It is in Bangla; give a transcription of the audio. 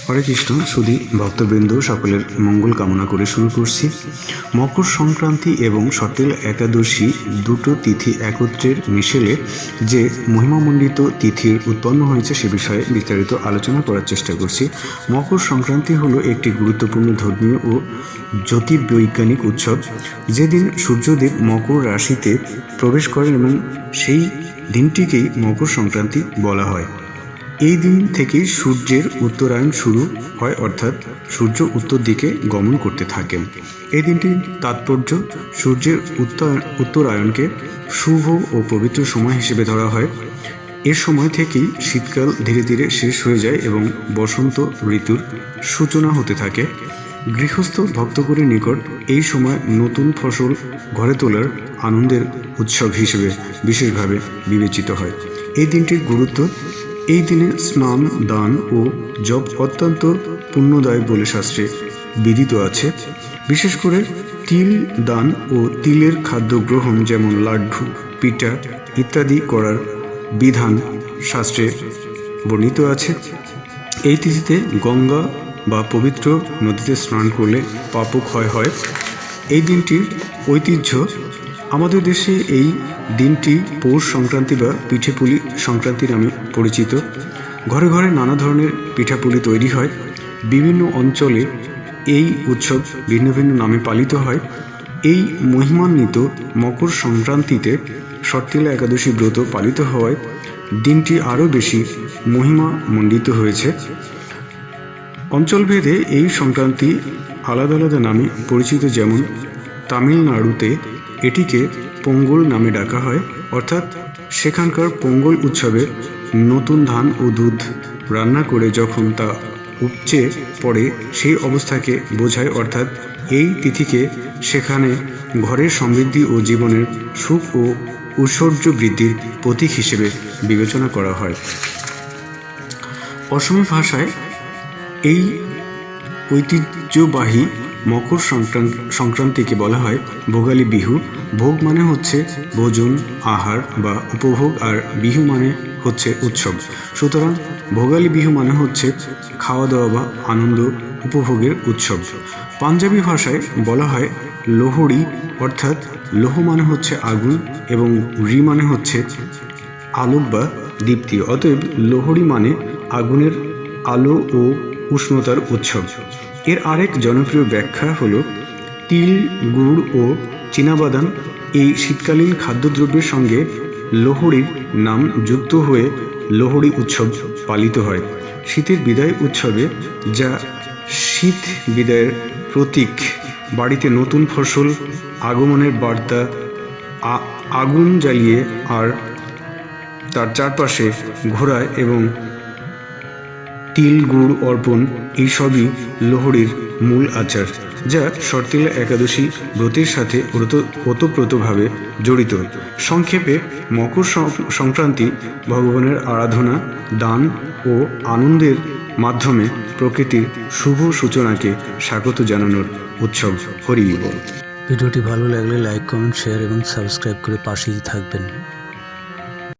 হরে কৃষ্ণ সুধী ভক্তবৃন্দ, সকলের মঙ্গল কামনা করে শুরু করছি। মকর সংক্রান্তি এবং সতেল একাদশী দুটো তিথি একত্রের মিশেলে যে মহিমামণ্ডিত তিথির উৎপন্ন হয়েছে সে বিষয়ে বিস্তারিত আলোচনা করার চেষ্টা করছি। মকর সংক্রান্তি হলো একটি গুরুত্বপূর্ণ ধর্মীয় ও জ্যোতির্বৈজ্ঞানিক উৎসব, যেদিন সূর্যদেব মকর রাশিতে প্রবেশ করেন এবং সেই দিনটিকেই মকর সংক্রান্তি বলা হয়। এই দিন থেকেই সূর্যের উত্তরায়ণ শুরু হয়, অর্থাৎ সূর্য উত্তর দিকে গমন করতে থাকেন। এই দিনটির তাৎপর্য সূর্যের উত্তরায়ণকে শুভ ও পবিত্র সময় হিসেবে ধরা হয়। এর সময় থেকেই শীতকাল ধীরে ধীরে শেষ হয়ে যায় এবং বসন্ত ঋতুর সূচনা হতে থাকে। গৃহস্থ ভক্তগণের নিকট এই সময় নতুন ফসল ঘরে তোলার আনন্দের উৎসব হিসেবে বিশেষভাবে বিবেচিত হয়। এই দিনটির গুরুত্ব: এই দিনে স্নান, দান ও জপ অত্যন্ত পুণ্যদায়ক বলে শাস্ত্রে বিদিত আছে। বিশেষ করে তিল দান ও তিলের খাদ্য গ্রহণ, যেমন লাড্ডু, পিঠা ইত্যাদি করার বিধান শাস্ত্রে বর্ণিত আছে। এই তিথিতে গঙ্গা বা পবিত্র নদীতে স্নান করলে পাপক্ষয় হয়। এই দিনটির ঐতিহ্য: আমাদের দেশে এই দিনটি পৌষ সংক্রান্তি বা পিঠেপুলি সংক্রান্তি নামে পরিচিত। ঘরে ঘরে নানা ধরনের পিঠাপুলি তৈরি হয়। বিভিন্ন অঞ্চলে এই উৎসব ভিন্ন ভিন্ন নামে পালিত হয়। এই মহিমান্বিত মকর সংক্রান্তিতে সর্তেলা একাদশী ব্রত পালিত হওয়ায় দিনটি আরও বেশি মহিমামণ্ডিত হয়েছে। অঞ্চলভেদে এই সংক্রান্তি আলাদা আলাদা নামে পরিচিত, যেমন তামিলনাড়ুতে এটিকে পোঙ্গল নামে ডাকা হয়, অর্থাৎ সেখানকার পোঙ্গল উৎসবে নতুন ধান ও দুধ রান্না করে যখন তা উপচে পড়ে সেই অবস্থাকে বোঝায়, অর্থাৎ এই তিথিকে সেখানে ঘরের সমৃদ্ধি ও জীবনের সুখ ও ঐশ্বর্য বৃদ্ধির প্রতীক হিসেবে বিবেচনা করা হয়। অসমী ভাষায় এই ঐতিহ্যবাহী মকর সংক্রান্তিকে বলা হয় ভোগালী বিহু। ভোগ মানে হচ্ছে ভোজন, আহার বা উপভোগ, আর বিহু মানে হচ্ছে উৎসব। সুতরাং ভোগালী বিহু মানে হচ্ছে খাওয়া দাওয়া বা আনন্দ উপভোগের উৎসব। পাঞ্জাবি ভাষায় বলা হয় লোহড়ি, অর্থাৎ লোহ মানে হচ্ছে আগুন এবং রি মানে হচ্ছে আলোক বা দীপ্তি। অতএব লোহড়ি মানে আগুনের আলো ও উষ্ণতার উৎসব। এর আরেক জনপ্রিয় ব্যাখ্যা হলো তিল, গুড় ও চীনাবাদাম এই শীতকালীন খাদ্যদ্রব্যের সঙ্গে লোহড়ির নাম যুক্ত হয়ে লোহড়ি উৎসব পালিত হয়। শীতের বিদায় উৎসবে, যা শীত বিদায়ের প্রতীক, বাড়িতে নতুন ফসল আগমনের বার্তা, আগুন জ্বালিয়ে আর তার চারপাশে ঘোরায় এবং তিল গুড় অর্পণ, এইসবই লোহড়ির মূল আচার, যা সর্তেলা একাদশী ব্রতের সাথে ওতপ্রোতভাবে জড়িত। সংক্ষেপে মকর সংক্রান্তি ভগবানের আরাধনা, দান ও আনন্দের মাধ্যমে প্রকৃতির শুভ সূচনাকে স্বাগত জানানোর উৎসব। হরি বল। ভিডিওটি ভালো লাগলে লাইক, কমেন্ট, শেয়ার এবং সাবস্ক্রাইব করে পাশেই থাকবেন।